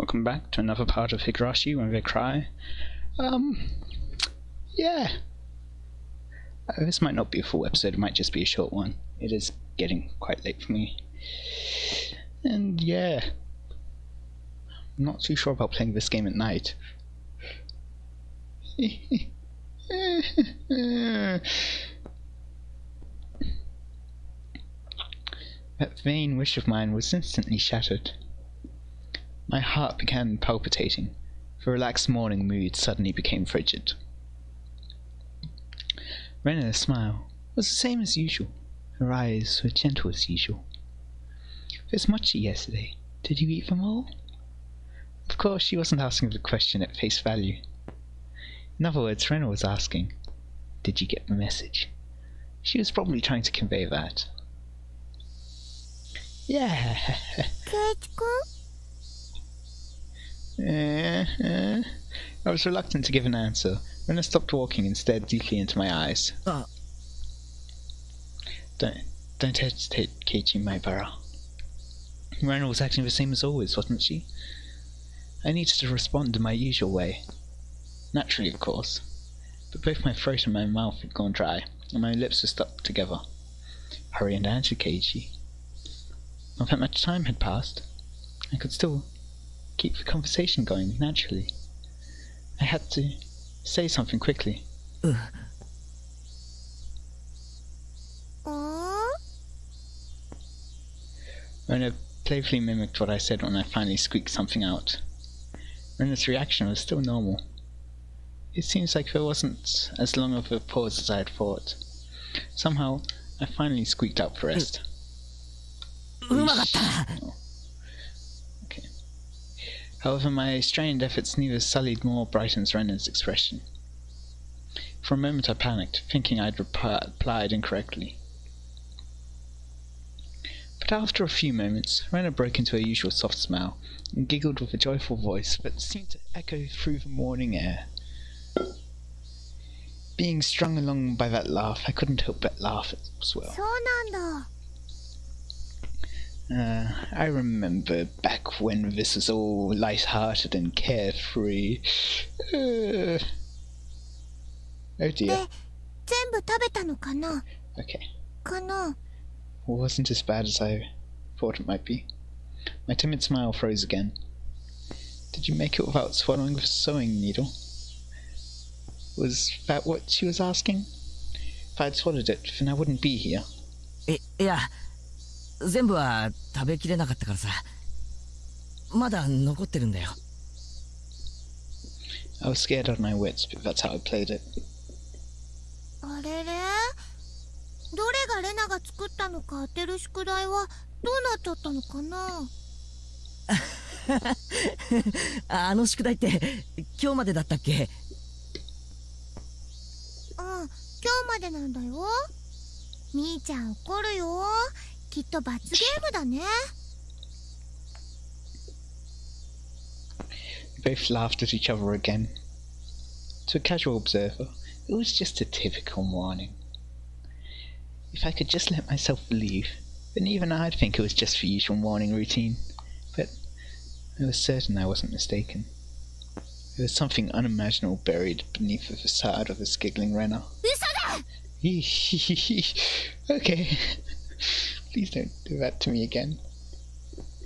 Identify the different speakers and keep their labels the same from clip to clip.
Speaker 1: welcome back to another part of Higurashi when they cry. Yeah. This might not be a full episode, it might just be a short one. It is getting quite late for me. And yeah. I'm not too sure about playing this game at night. That vain wish of mine was instantly shattered. My heart began palpitating. The relaxed morning mood suddenly became frigid. Rena's smile was the same as usual. Her eyes were gentle as usual. There's mochi yesterday. Did you eat them all? Of course, she wasn't asking the question at face value. In other words, Rena was asking, did you get the message? She was probably trying to convey that. Yeah. I was reluctant to give an answer. Rena stopped walking and stared deeply into my eyes. Don't hesitate, Keiichi Maibara. Rena was acting the same as always, wasn't she? I needed to respond in my usual way. Naturally, of course. But both my throat and my mouth had gone dry, and my lips were stuck together. Hurry and answer, Keiichi. Not that much time had passed. I could still keep the conversation going naturally. I had to say something quickly. Rena playfully mimicked what I said when I finally squeaked something out. Rena's reaction was still normal. It seems like there wasn't as long of a pause as I had thought. Somehow, I finally squeaked out the rest. Oh. Okay. However, my strained efforts neither sullied nor brightened Rena's expression. For a moment I panicked, thinking I'd replied incorrectly. But after a few moments, Rena broke into her usual soft smile, and giggled with a joyful voice that seemed to echo through the morning air. Being strung along by that laugh, I couldn't help but laugh as well. I remember back when this was all light-hearted and carefree. Oh dear. Okay. Wasn't as bad as I thought it might be. My timid smile froze again. Did you make it without swallowing the sewing needle? Was that what she was asking? If I'd swallowed it, then I wouldn't be here.
Speaker 2: Yeah. 全部は食べきれなかったからさ。まだ残ってるんだよ。
Speaker 1: I was scared out of my wits, but that's how I played it.
Speaker 3: あれれ？どれがレナが作ったのか当てる宿題はどうなっちゃったのかな？
Speaker 2: あの宿題って今日までだったっけ？
Speaker 3: 今日までなんだよ。みーちゃん怒るよ。きっと罰ゲームだね。
Speaker 1: We both laughed at each other again. To a casual observer, it was just a typical morning. If I could just let myself believe, then even I'd think it was just the usual morning routine. But I was certain I wasn't mistaken. There was something unimaginable buried beneath the facade of this giggling Rena. Okay. Please don't do that to me again.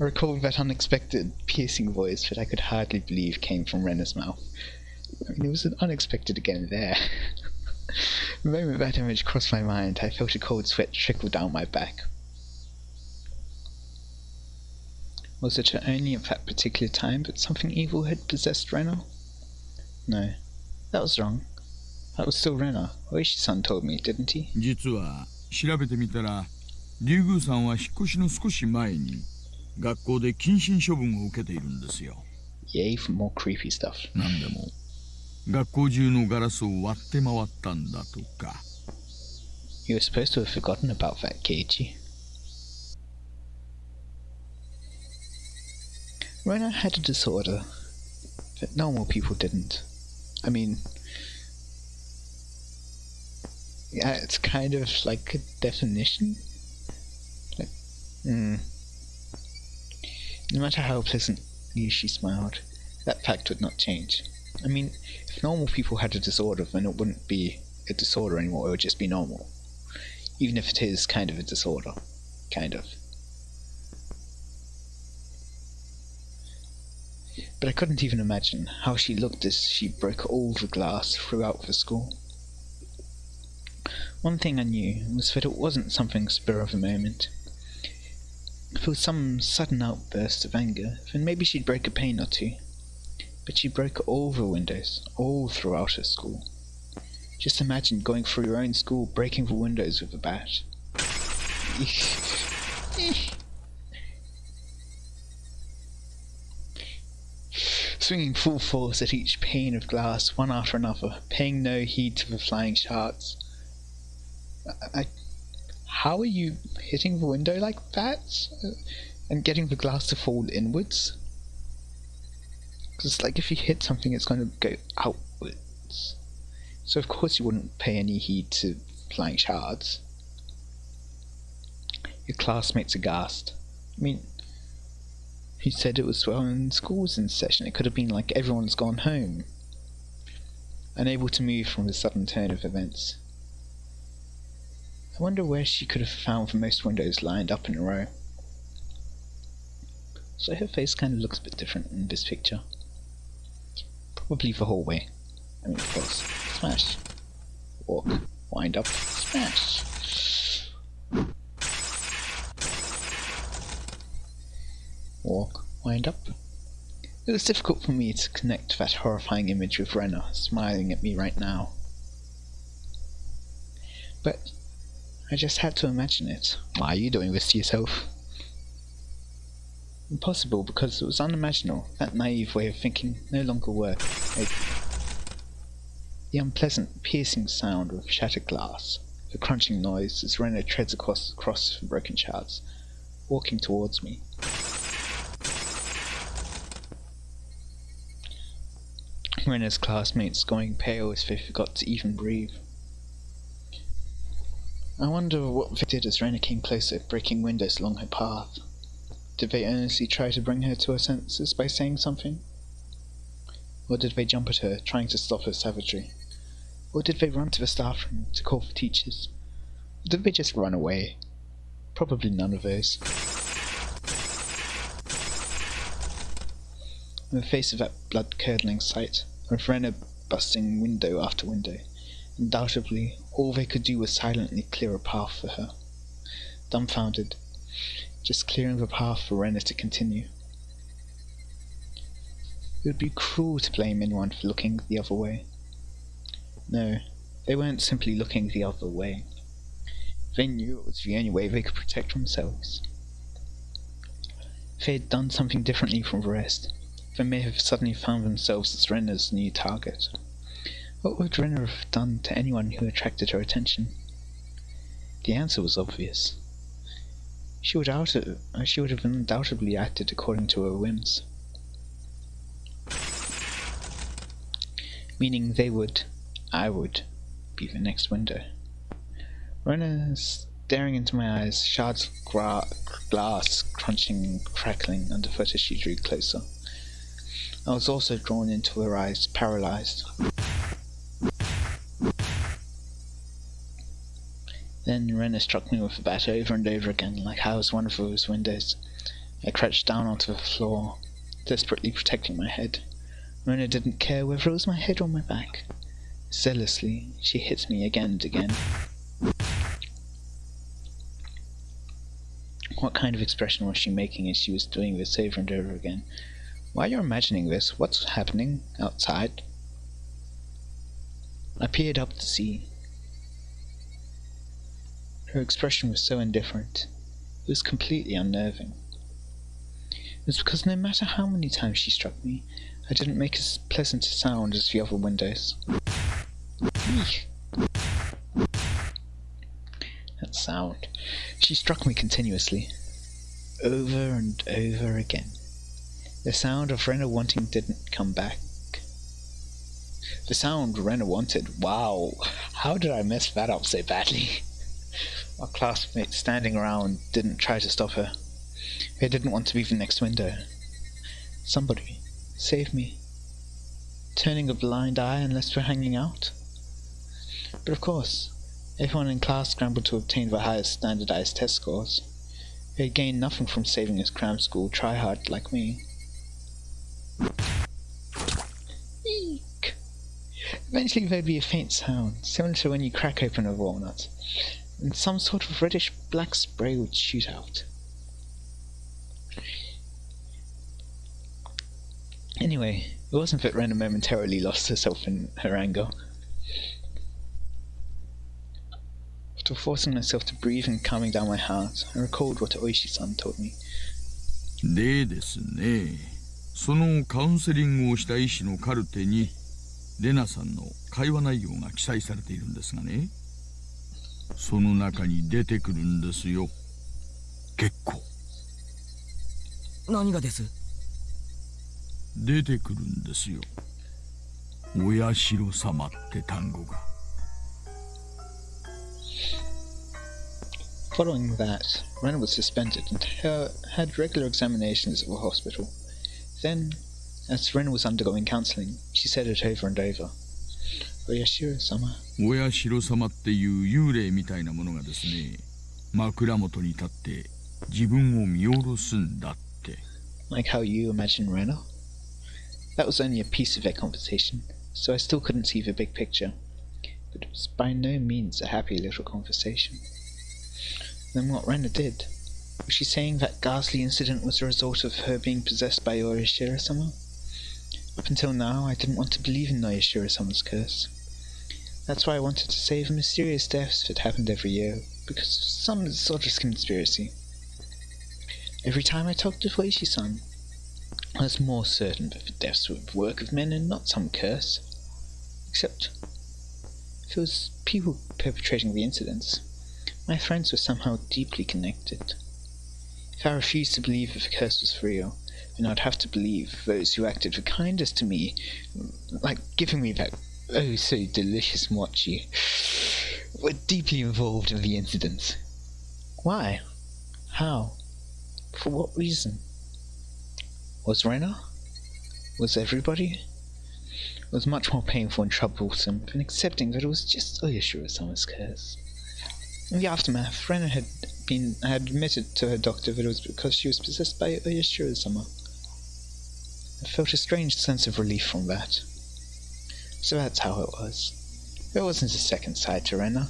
Speaker 1: I recalled that unexpected, piercing voice that I could hardly believe came from Rena's mouth. I mean, it was unexpected again there. The moment that image crossed my mind, I felt a cold sweat trickle down my back. Was it only at that particular time that something evil had possessed Rena? No, that was wrong. That was still Rena. Oishi-san told me, didn't he?
Speaker 4: 実は調べてみたら、竜宮さんは引っ越しの少し前に学校で謹慎処分を受けているんですよ。
Speaker 1: Yay for more creepy stuff.
Speaker 4: なんでも学校中のガラスを割って回ったんだとか。
Speaker 1: You were supposed to have forgotten about that, Keiichi. Rena had a disorder that normal people didn't. I mean, yeah, it's kind of like a definition. Like, no matter how pleasant She smiled. That fact would not change. I mean, if normal people had a disorder, then it wouldn't be a disorder anymore, it would just be normal. Even if it is kind of a disorder. Kind of. But I couldn't even imagine how she looked as she broke all the glass throughout the school. One thing I knew was that it wasn't something spur of the moment. If it was some sudden outburst of anger, then maybe she'd break a pane or two. But she broke all the windows, all throughout her school. Just imagine going through your own school, breaking the windows with a bat. Swinging full force at each pane of glass, one after another, paying no heed to the flying shards. How are you hitting the window like that? And getting the glass to fall inwards? Because it's like if you hit something, it's going to go outwards. So of course you wouldn't pay any heed to flying shards. Your classmates aghast. I mean, he said it was when school was in session. It could have been like everyone's gone home. Unable to move from the sudden turn of events. I wonder where she could have found the most windows lined up in a row. So her face kind of looks a bit different in this picture. Probably the hallway. I mean, of course. Smash. Walk. Wind up. Smash. Walk. Wind up. It was difficult for me to connect that horrifying image with Renna smiling at me right now. But I just had to imagine it. Why are you doing this to yourself? Impossible, because it was unimaginable. That naive way of thinking no longer worked. The unpleasant, piercing sound of shattered glass, the crunching noise as Renna treads across the broken shards, walking towards me. Renna's classmates going pale as they forgot to even breathe. I wonder what they did as Renna came closer, breaking windows along her path. Did they earnestly try to bring her to her senses by saying something? Or did they jump at her, trying to stop her savagery? Or did they run to the staff room to call for teachers? Or did they just run away? Probably none of those. In the face of that blood-curdling sight, with Renna busting window after window, undoubtedly all they could do was silently clear a path for her. Dumbfounded, just clearing the path for Renna to continue. It would be cruel to blame anyone for looking the other way. No, they weren't simply looking the other way. They knew it was the only way they could protect themselves. If they had done something differently from the rest, they may have suddenly found themselves as Renna's new target. What would Renna have done to anyone who attracted her attention? The answer was obvious. She would have undoubtedly acted according to her whims. Meaning I would, be the next window. Renna staring into my eyes, shards of glass crunching and crackling underfoot as she drew closer. I was also drawn into her eyes, paralyzed. Then Renna struck me with the bat over and over again, like I was one of those windows. I crouched down onto the floor, desperately protecting my head. Renna didn't care whether it was my head or my back. Zealously, she hit me again and again. What kind of expression was she making as she was doing this over and over again? While you're imagining this, what's happening outside? I peered up to see. Her expression was so indifferent. It was completely unnerving. It was because no matter how many times she struck me, I didn't make as pleasant a sound as the other windows. Eek. That sound. She struck me continuously. Over and over again. The sound of Renna wanting didn't come back. The sound Renna wanted. Wow, how did I mess that up so badly? Our classmates standing around didn't try to stop her. They didn't want to be the next window. Somebody, save me. Turning a blind eye unless we're hanging out? But of course, everyone in class scrambled to obtain the highest standardized test scores. They had gained nothing from saving a cram school tryhard like me. Eek! Eventually there'd be a faint sound, similar to when you crack open a walnut, and some sort of reddish-black spray would shoot out. Anyway, it wasn't that Rena momentarily lost herself in her anger. After forcing myself to breathe and calming down my heart, I recalled what Oishi-san told me.
Speaker 4: でですね、そのカウンセリングをした医師のカルテにレナさんの会話内容が記載されているんですがね、その中に出てくるんですよ。結構。
Speaker 2: 何がです？
Speaker 4: 出てくるんですよ。お社様って単語が。
Speaker 1: Following that, Rena was suspended and had regular examinations at the hospital. Then, as Rena was undergoing counselling, she said it over and over. Oyashiro-sama.
Speaker 4: お社様っていう幽霊みたいなものがですね、枕元に立って自分を見下ろすんだって。
Speaker 1: Like how you imagine Rena? That was only a piece of their conversation, so I still couldn't see the big picture. But it was by no means a happy little conversation. Then what Rena did? Was she saying that ghastly incident was a result of her being possessed by Oyashiro-sama? Up until now, I didn't want to believe in Oyashiro-sama's curse. That's why I wanted to save the mysterious deaths that happened every year, because of some sort of conspiracy. Every time I talked to Oishi-san, I was more certain that the deaths were the work of men and not some curse. Except, if it was people perpetrating the incidents, my friends were somehow deeply connected. If I refused to believe that the curse was real, then I'd have to believe those who acted the kindest to me, like giving me that oh so delicious mochi, were deeply involved in the incidents. Why? How? For what reason? Was Rena? Was everybody? It was much more painful and troublesome than accepting that it was just Oyashiro-sama's curse. In the aftermath, Rena had admitted to her doctor that it was because she was possessed by Oyashiro-sama. I felt a strange sense of relief from that. So that's how it was. There wasn't a second side to Rena.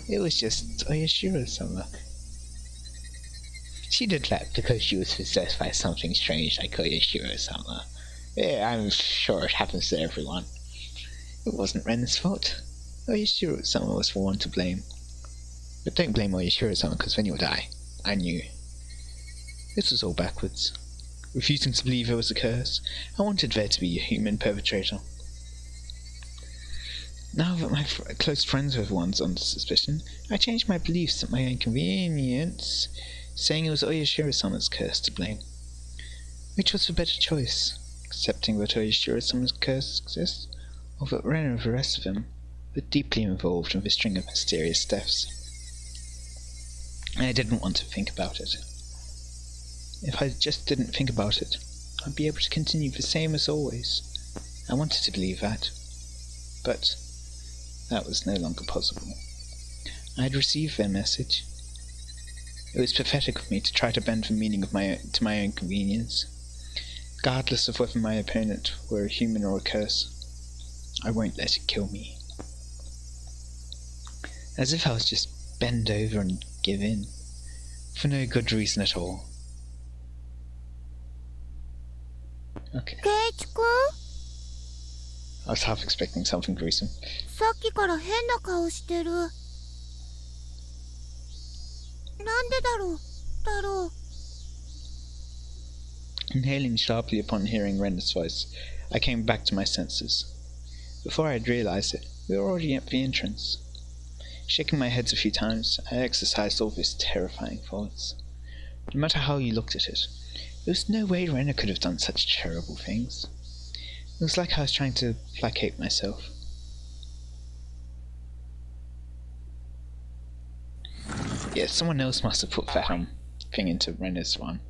Speaker 1: It was just Oyashiro-sama. She did that because she was possessed by something strange like Oyashiro-sama. Yeah, I'm sure it happens to everyone. It wasn't Rena's fault. Oyashiro-sama was the one to blame. But don't blame Oyashiro-sama, because then you'll die. I knew. This was all backwards. Refusing to believe there was a curse, I wanted there to be a human perpetrator. Now that my close friends were the ones under suspicion, I changed my beliefs at my own convenience, saying it was Oyashiro-sama's curse to blame. Which was the better choice, accepting that Oyashiro-sama's curse exists, or that Rena and the rest of them were deeply involved in the string of mysterious deaths. I didn't want to think about it. If I just didn't think about it, I'd be able to continue the same as always. I wanted to believe that. But that was no longer possible. I had received their message. It was pathetic of me to try to bend the meaning of to my own convenience. Regardless of whether my opponent were a human or a curse, I won't let it kill me. As if I was just bend over and give in, for no good reason at all. Okay.
Speaker 3: ケイチ君
Speaker 1: I was half expecting something gruesome.
Speaker 3: さっきから変な顔してる。なんでだろう。
Speaker 1: Inhaling sharply upon hearing Rena's voice, I came back to my senses. Before I had realized it, we were already at the entrance. Shaking my head a few times, I exercised all these terrifying thoughts. No matter how you looked at it, there was no way Rena could have done such terrible things. It was like I was trying to placate myself. Yeah, someone else must have put that thing into Rena's one.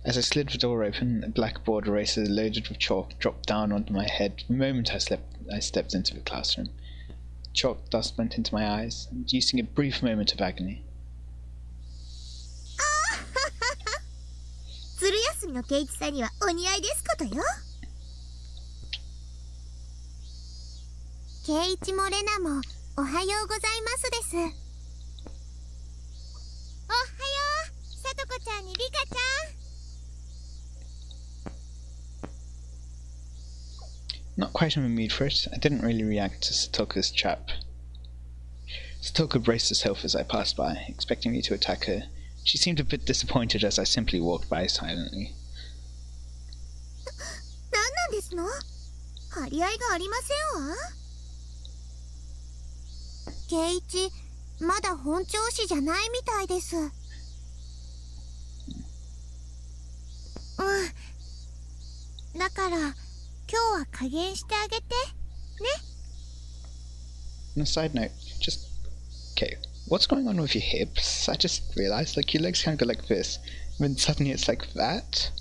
Speaker 1: As I slid the door open, a blackboard eraser loaded with chalk dropped down onto my head the moment I stepped into the classroom. Chalk dust went into my eyes, inducing a brief moment of agony.
Speaker 3: 鶴休みの圭一さんにはお似合いですことよ。圭一もレナもおはようございますです。おはよう、さとこちゃんにリカちゃん。
Speaker 1: Not quite in the mood for it, I didn't really react to Satoka's trap. Satoka braced herself as I passed by, expecting me to attack her. She seemed a bit disappointed as I simply walked by silently.
Speaker 3: 何なんですの？張り合いがありませんわ。圭一、まだ本調子じゃないみたいです。だから今日は加減してあげてね。
Speaker 1: On a side note, just... Okay, what's going on with your hips? I just realized, like, your legs kind of go like this, and then suddenly it's like that?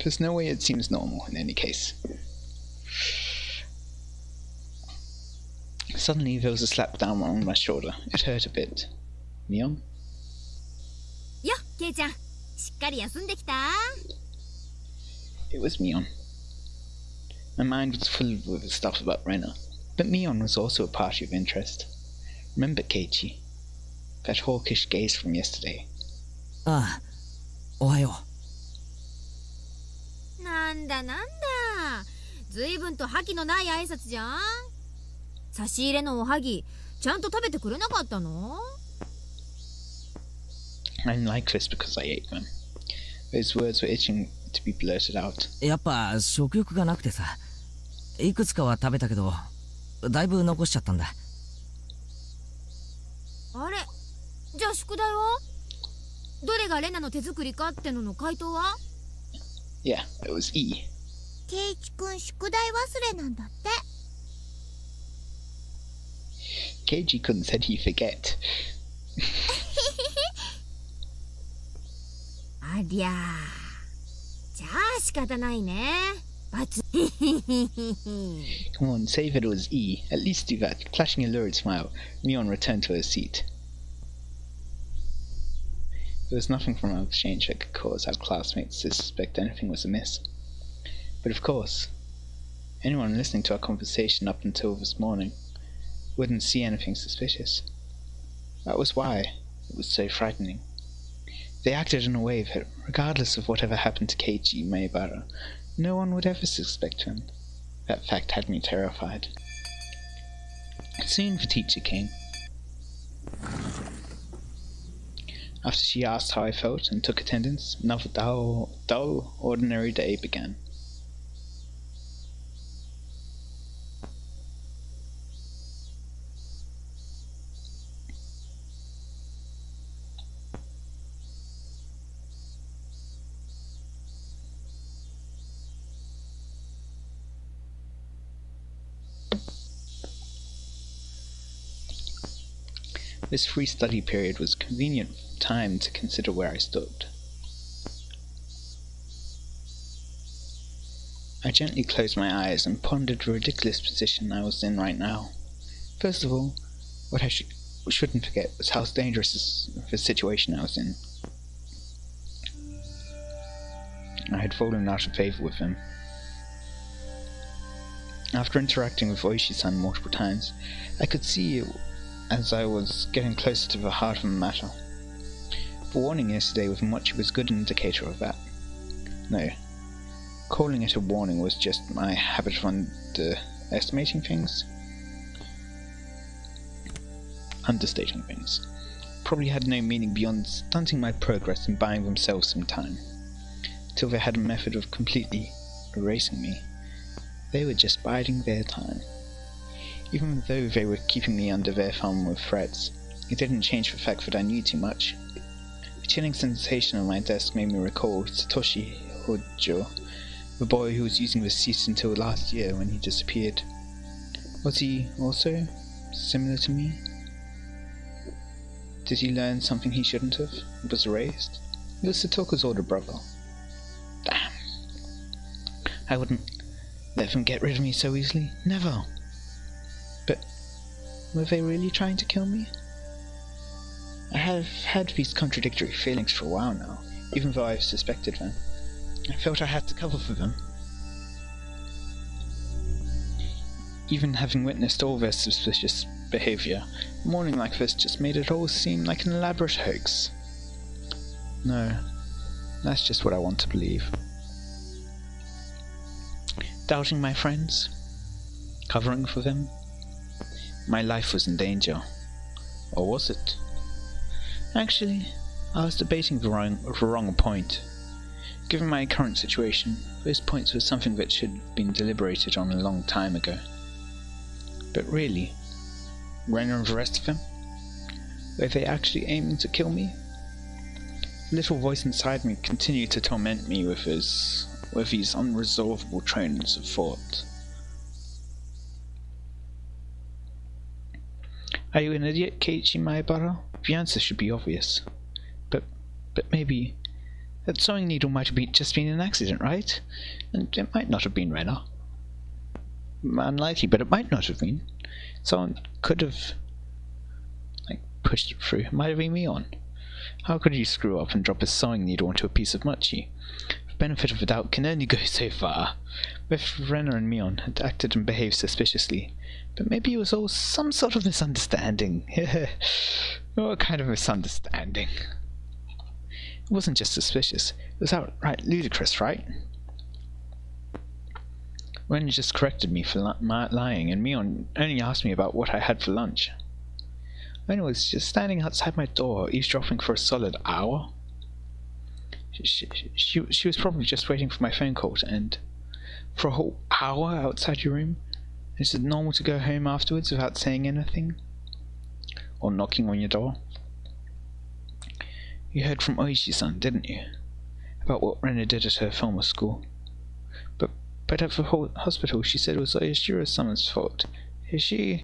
Speaker 1: There's no way it seems normal in any case. Suddenly there was a slap down on my shoulder. It hurt a bit. Mion?
Speaker 3: よっ、ケイちゃん、しっかり休んできた？
Speaker 1: It was Mion. My mind was full of stuff about Rena, but Mion was also a party of interest. Remember Keiichi? That hawkish gaze from yesterday.
Speaker 2: ああ、おはよ
Speaker 5: なんだ。随分と覇気のない挨拶じゃん。差し入れのおはぎ、ちゃんと食べてくれなかったの？
Speaker 1: I didn't like this because I ate them. Those words were itching to be blurted out.
Speaker 2: う。やっぱ食欲がなくてさ、いくつかは食べたけど、だいぶ残しちゃったんだ。
Speaker 5: あれ、じゃあ宿題は？どれがレナの手作りかってのの回答は？
Speaker 1: Yeah, it was E.
Speaker 3: 圭一くん宿題忘れなんだって。
Speaker 1: Keiji-kun said he'd forget.
Speaker 5: ありゃー。じゃあ仕方ないね。罰。
Speaker 1: Come on, say that it was E. At least do that. Flashing a lurid smile, Mion returned to her seat. There was nothing from our exchange that could cause our classmates to suspect anything was amiss. But of course, anyone listening to our conversation up until this morning wouldn't see anything suspicious. That was why it was so frightening. They acted in a way that, regardless of whatever happened to Keiichi Maebara, no one would ever suspect him. That fact had me terrified. Soon the teacher came. After she asked how I felt and took attendance, another dull, ordinary day began. This free study period was a convenient time to consider where I stood. I gently closed my eyes and pondered the ridiculous position I was in right now. First of all, what I shouldn't forget was how dangerous the situation I was in. I had fallen out of favor with him. After interacting with Oishi-san multiple times, I could see as I was getting closer to the heart of the matter. The warning yesterday was much of a good indicator of that. No, calling it a warning was just my habit of understating things. Probably had no meaning beyond stunting my progress and buying themselves some time. Till they had a method of completely erasing me. They were just biding their time. Even though they were keeping me under their thumb with threats, it didn't change the fact that I knew too much. The chilling sensation on my desk made me recall Satoshi Hojo, the boy who was using the seat until last year when he disappeared. Was he also similar to me? Did he learn something he shouldn't have? Was raised? He was Satoku's older brother. Damn. I wouldn't let them get rid of me so easily. Never. But were they really trying to kill me? I have had these contradictory feelings for a while now, even though I've suspected them. I felt I had to cover for them. Even having witnessed all their suspicious behaviour, mourning like this just made it all seem like an elaborate hoax. No, that's just what I want to believe. Doubting my friends, covering for them. My life was in danger. Or was it? Actually, I was debating the wrong point. Given my current situation, those points were something that should have been deliberated on a long time ago. But really, Renner and the rest of them? Were they actually aiming to kill me? The little voice inside me continued to torment me with these unresolvable trains of thought. Are you an idiot, Keiichi Maebara? The answer should be obvious. But maybe that sewing needle might have just been an accident, right? And it might not have been Renner. Unlikely, but it might not have been. Someone could have pushed it through. It might have been Mion. How could he screw up and drop his sewing needle into a piece of mochi? The benefit of the doubt can only go so far. Both Renner and Mion had acted and behaved suspiciously, but maybe it was all some sort of misunderstanding. What kind of misunderstanding? It wasn't just suspicious, it was outright ludicrous, right? Renner just corrected me for lying, and Mion only asked me about what I had for lunch. Renner was just standing outside my door, eavesdropping for a solid hour. She was probably just waiting for my phone call to end. For a whole hour outside your room? Is it normal to go home afterwards without saying anything? Or knocking on your door? You heard from Oishi-san, didn't you? About what Renner did at her former school. But at the hospital she said it was Oyashiro-sama's fault. Is she...